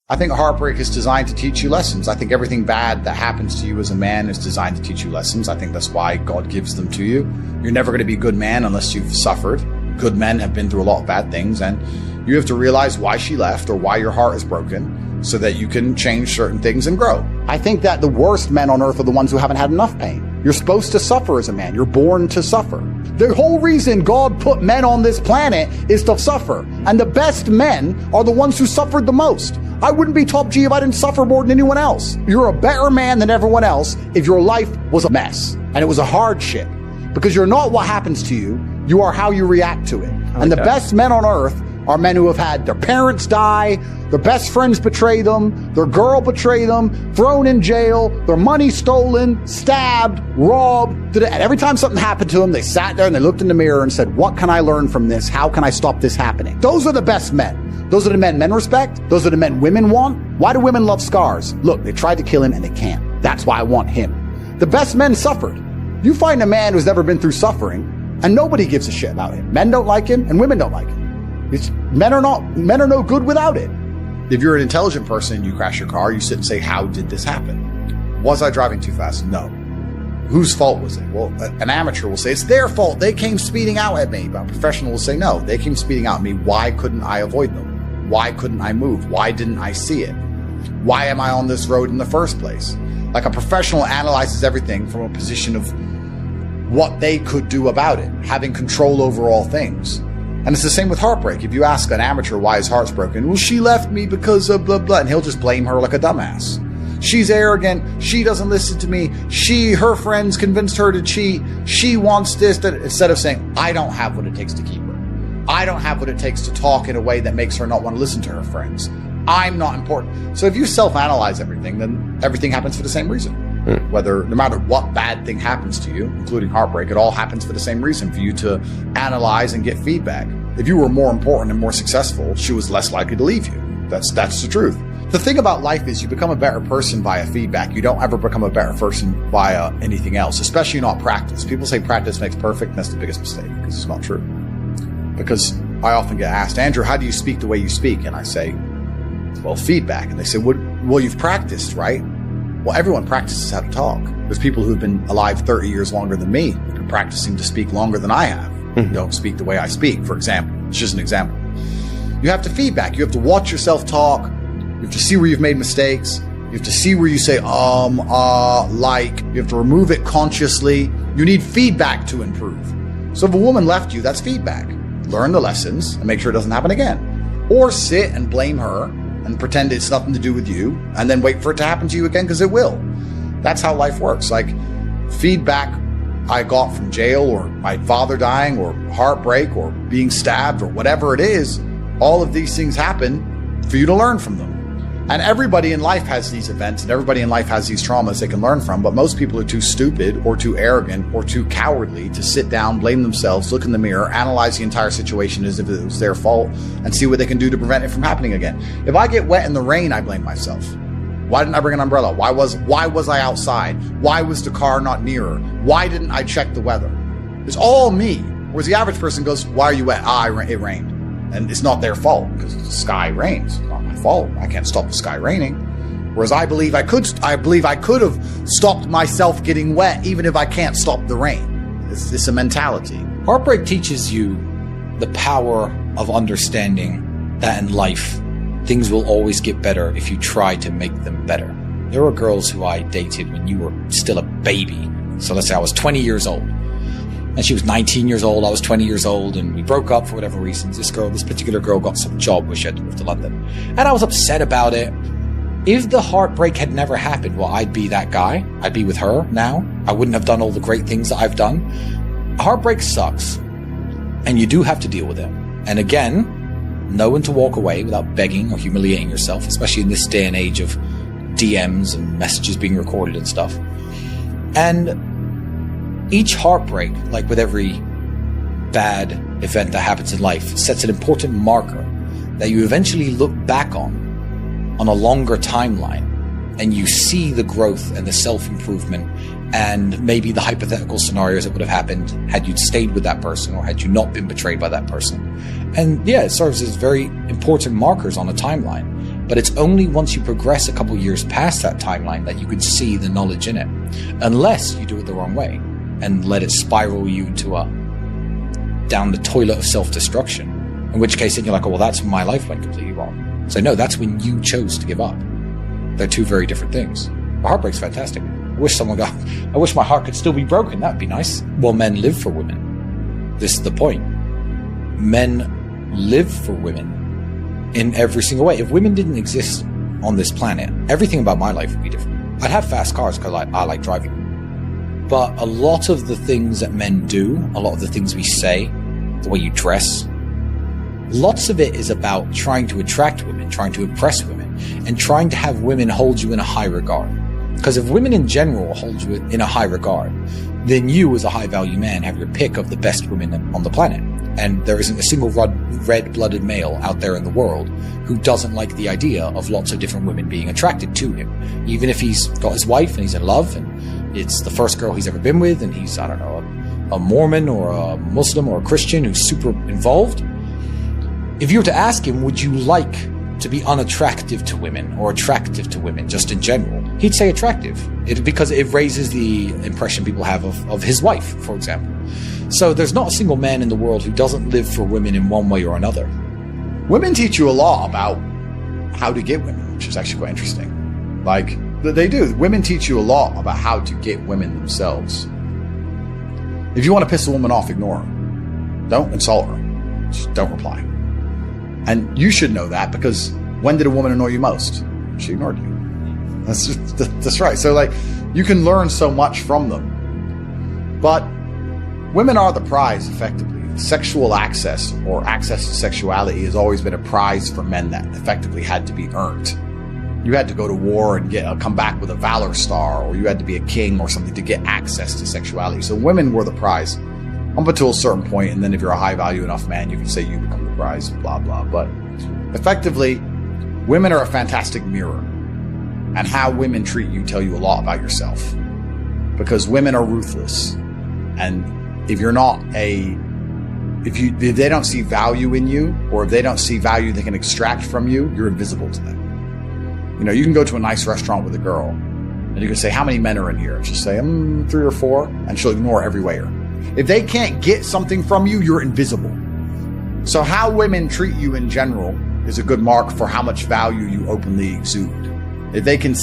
I think heartbreak is designed to teach you lessons. I think everything bad that happens to you as a man is designed to teach you lessons. I think that's why God gives them to you. You're never going to be a good man unless you've suffered. Good men have been through a lot of bad things, and you have to realize why she left or why your heart is broken so that you can change certain things and grow. I think that the worst men on earth are the ones who haven't had enough pain. You're supposed to suffer as a man. You're born to suffer. The whole reason God put men on this planet is to suffer. And the best men are the ones who suffered the most. I wouldn't be top G if I didn't suffer more than anyone else. You're a better man than everyone else if your life was a mess and it was a hardship. Because you're not what happens to you, you are how you react to it. Okay. And the best men on earth are men who have had their parents die, their best friends betray them, their girl betray them, thrown in jail, their money stolen, stabbed, robbed. And every time something happened to them, they sat there and they looked in the mirror and said, what can I learn from this? How can I stop this happening? Those are the best men. Those are the men respect. Those are the men women want. Why do women love scars? Look, they tried to kill him and they can't. That's why I want him. The best men suffered. You find a man who's never been through suffering and nobody gives a shit about him. Men don't like him and women don't like him. Men are no good without it. If you're an intelligent person and you crash your car, you sit and say, how did this happen? Was I driving too fast? No. Whose fault was it? Well, an amateur will say, it's their fault. They came speeding out at me. But a professional will say, no, they came speeding out at me. Why couldn't I avoid them? Why couldn't I move? Why didn't I see it? Why am I on this road in the first place? Like a professional analyzes everything from a position of what they could do about it, having control over all things. And it's the same with heartbreak. If you ask an amateur why his heart's broken, well, she left me because of blah, blah, and he'll just blame her like a dumbass. She's arrogant. She doesn't listen to me. Her friends convinced her to cheat. She wants this, that, instead of saying, I don't have what it takes to keep her. I don't have what it takes to talk in a way that makes her not want to listen to her friends. I'm not important. So if you self-analyze everything, then everything happens for the same reason. No matter what bad thing happens to you, including heartbreak, it all happens for the same reason, for you to analyze and get feedback. If you were more important and more successful, she was less likely to leave you. That's the truth. The thing about life is you become a better person via feedback. You don't ever become a better person via anything else, especially not practice. People say practice makes perfect, and that's the biggest mistake, because it's not true. Because I often get asked, Andrew, how do you speak the way you speak? And I say, well, feedback. And they say, well, you've practiced, right? Well, everyone practices how to talk. There's people who've been alive 30 years longer than me, who've been practicing to speak longer than I have. Don't speak the way I speak, for example. It's just an example. You have to feedback. You have to watch yourself talk. You have to see where you've made mistakes. You have to see where you say, like. You have to remove it consciously. You need feedback to improve. So if a woman left you, that's feedback. Learn the lessons and make sure it doesn't happen again. Or sit and blame her and pretend it's nothing to do with you and then wait for it to happen to you again, because it will. That's how life works. Like feedback I got from jail or my father dying or heartbreak or being stabbed or whatever it is, all of these things happen for you to learn from them. And everybody in life has these events and everybody in life has these traumas they can learn from, but most people are too stupid or too arrogant or too cowardly to sit down, blame themselves, look in the mirror, analyze the entire situation as if it was their fault, and see what they can do to prevent it from happening again. If I get wet in the rain, I blame myself. Why didn't I bring an umbrella? Why was I outside? Why was the car not nearer? Why didn't I check the weather? It's all me. Whereas the average person goes, why are you wet? It rained. And it's not their fault because the sky rains. It's not my fault. I can't stop the sky raining. Whereas I believe I could have stopped myself getting wet even if I can't stop the rain. It's a mentality. Heartbreak teaches you the power of understanding that in life, things will always get better if you try to make them better. There were girls who I dated when you were still a baby. So let's say I was 20 years old. And she was 19 years old, I was 20 years old, and we broke up for whatever reasons. This particular girl got some job where she had to move to London. And I was upset about it. If the heartbreak had never happened, well, I'd be that guy. I'd be with her now. I wouldn't have done all the great things that I've done. Heartbreak sucks. And you do have to deal with it. And again, know when to walk away without begging or humiliating yourself, especially in this day and age of DMs and messages being recorded and stuff. And each heartbreak, like with every bad event that happens in life, sets an important marker that you eventually look back on a longer timeline, and you see the growth and the self-improvement and maybe the hypothetical scenarios that would have happened had you stayed with that person or had you not been betrayed by that person. And yeah, it serves as very important markers on a timeline. But it's only once you progress a couple years past that timeline that you can see the knowledge in it. Unless you do it the wrong way and let it spiral you into down the toilet of self-destruction. In which case then you're like, oh, well, that's when my life went completely wrong. So no, that's when you chose to give up. They're two very different things. The heartbreak's fantastic. I wish my heart could still be broken. That'd be nice. Well, men live for women. This is the point. Men live for women in every single way. If women didn't exist on this planet, everything about my life would be different. I'd have fast cars because I like driving. But a lot of the things that men do, a lot of the things we say, the way you dress, lots of it is about trying to attract women, trying to impress women, and trying to have women hold you in a high regard. Because if women in general hold you in a high regard, then you as a high value man have your pick of the best women on the planet. And there isn't a single red-blooded male out there in the world who doesn't like the idea of lots of different women being attracted to him. Even if he's got his wife and he's in love and it's the first girl he's ever been with and he's, I don't know, a Mormon or a Muslim or a Christian who's super involved. If you were to ask him, would you like to be unattractive to women or attractive to women just in general, he'd say attractive. Because it raises the impression people have of his wife, for example. So there's not a single man in the world who doesn't live for women in one way or another. Women teach you a lot about how to get women, which is actually quite interesting. Like, they do. Women teach you a lot about how to get women themselves. If you want to piss a woman off, ignore her. Don't insult her. Just don't reply. And you should know that, because when did a woman annoy you most? She ignored you. That's right. So, like, you can learn so much from them. But women are the prize, effectively. Sexual access, or access to sexuality, has always been a prize for men that effectively had to be earned. You had to go to war and come back with a Valor Star, or you had to be a king or something to get access to sexuality. So women were the prize up until a certain point, and then if you're a high value enough man, you can say you become the prize, blah, blah. But effectively, women are a fantastic mirror. And how women treat you tell you a lot about yourself. Because women are ruthless. And if you're not if they don't see value in you, or if they don't see value they can extract from you, you're invisible to them. You know, you can go to a nice restaurant with a girl, and you can say, how many men are in here? She'll say, 3 or 4, and she'll ignore every waiter. If they can't get something from you, you're invisible. So how women treat you in general is a good mark for how much value you openly exude. If they can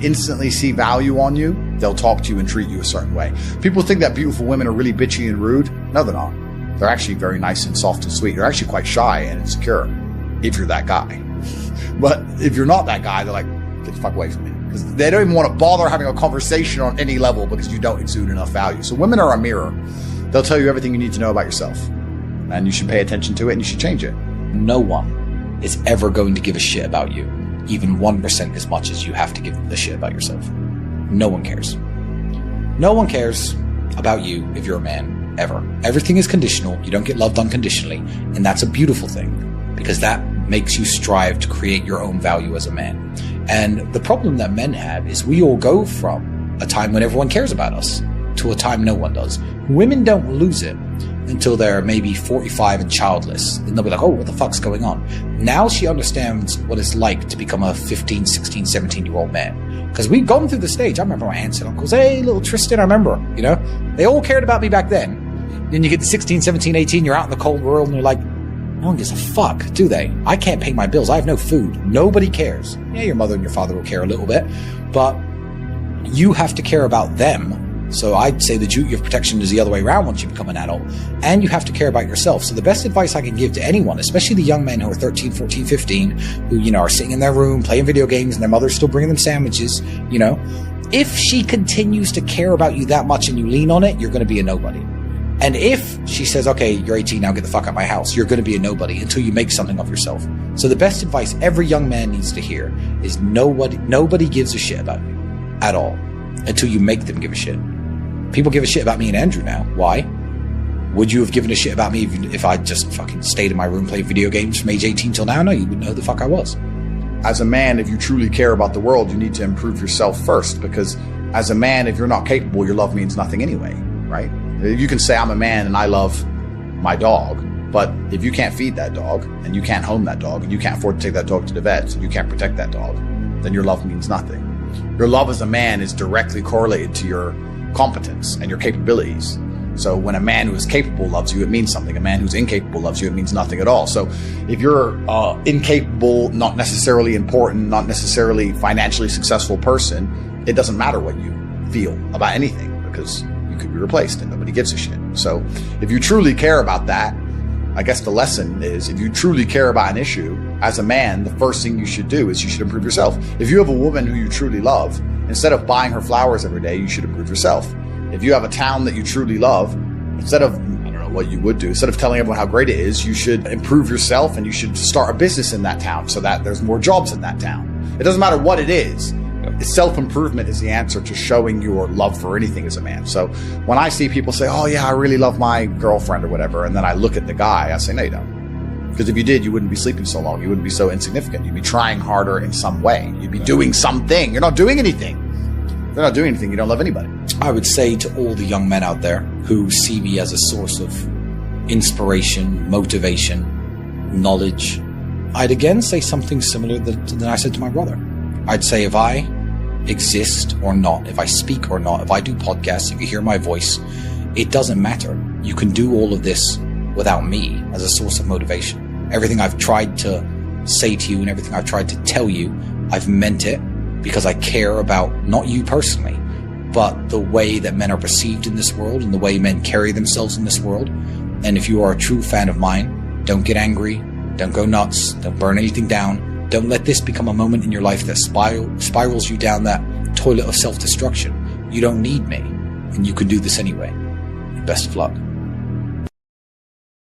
instantly see value on you, they'll talk to you and treat you a certain way. People think that beautiful women are really bitchy and rude. No, they're not. They're actually very nice and soft and sweet. They're actually quite shy and insecure, if you're that guy. But if you're not that guy, they're like, get the fuck away from me. Because they don't even want to bother having a conversation on any level because you don't exude enough value. So women are a mirror. They'll tell you everything you need to know about yourself. And you should pay attention to it, and you should change it. No one is ever going to give a shit about you, even 1% as much as you have to give a shit about yourself. No one cares. No one cares about you if you're a man, ever. Everything is conditional. You don't get loved unconditionally. And that's a beautiful thing, because that makes you strive to create your own value as a man. And the problem that men have is we all go from a time when everyone cares about us to a time no one does. Women don't lose it until they're maybe 45 and childless. And they'll be like, oh, what the fuck's going on? Now she understands what it's like to become a 15, 16, 17-year-old man. Because we've gone through the stage. I remember my aunts and uncles, hey, little Tristan, I remember, they all cared about me back then. Then you get to 16, 17, 18, you're out in the cold world, and you're like, no one gives a fuck, do they? I can't pay my bills. I have no food. Nobody cares. Yeah, your mother and your father will care a little bit, but you have to care about them. So I'd say the duty of protection is the other way around once you become an adult, and you have to care about yourself. So the best advice I can give to anyone, especially the young men who are 13, 14, 15, who, are sitting in their room playing video games and their mother's still bringing them sandwiches, if she continues to care about you that much and you lean on it, you're going to be a nobody. And if she says, okay, you're 18, now get the fuck out of my house, you're going to be a nobody until you make something of yourself. So the best advice every young man needs to hear is nobody gives a shit about you at all until you make them give a shit. People give a shit about me and Andrew now. Why? Would you have given a shit about me if I just fucking stayed in my room playing video games from age 18 till now? No, you wouldn't know who the fuck I was. As a man, if you truly care about the world, you need to improve yourself first, because as a man, if you're not capable, your love means nothing anyway, right? You can say I'm a man and I love my dog, But if you can't feed that dog, and you can't home that dog, and you can't afford to take that dog to the vet, and you can't protect that dog, then your love means nothing. Your love as a man is directly correlated to your competence and your capabilities. So when a man who is capable loves you, it means something. A man who's incapable loves you, it means nothing at all. So if you're incapable, not necessarily important, not necessarily financially successful person, it doesn't matter what you feel about anything, because you could be replaced and nobody gives a shit. So if you truly care about that, I guess the lesson is, if you truly care about an issue, as a man, the first thing you should do is you should improve yourself. If you have a woman who you truly love, instead of buying her flowers every day, you should improve yourself. If you have a town that you truly love, instead of, I don't know what you would do, instead of telling everyone how great it is, you should improve yourself and you should start a business in that town so that there's more jobs in that town. It doesn't matter what it is. Self-improvement is the answer to showing your love for anything as a man. So when I see people say, oh yeah, I really love my girlfriend or whatever, and then I look at the guy, I say, no, you don't. Because if you did, you wouldn't be sleeping so long. You wouldn't be so insignificant. You'd be trying harder in some way. You'd be doing something. You're not doing anything. If you're not doing anything, you don't love anybody. I would say to all the young men out there who see me as a source of inspiration, motivation, knowledge, I'd again say something similar than I said to my brother. I'd say, if I exist or not, if I speak or not, if I do podcasts, if you hear my voice, it doesn't matter. You can do all of this without me as a source of motivation. Everything I've tried to say to you and everything I've tried to tell you, I've meant it because I care about not you personally, but the way that men are perceived in this world and the way men carry themselves in this world. And if you are a true fan of mine, don't get angry, don't go nuts, don't burn anything down. Don't let this become a moment in your life that spirals you down that toilet of self-destruction. You don't need me, and you can do this anyway. Best of luck.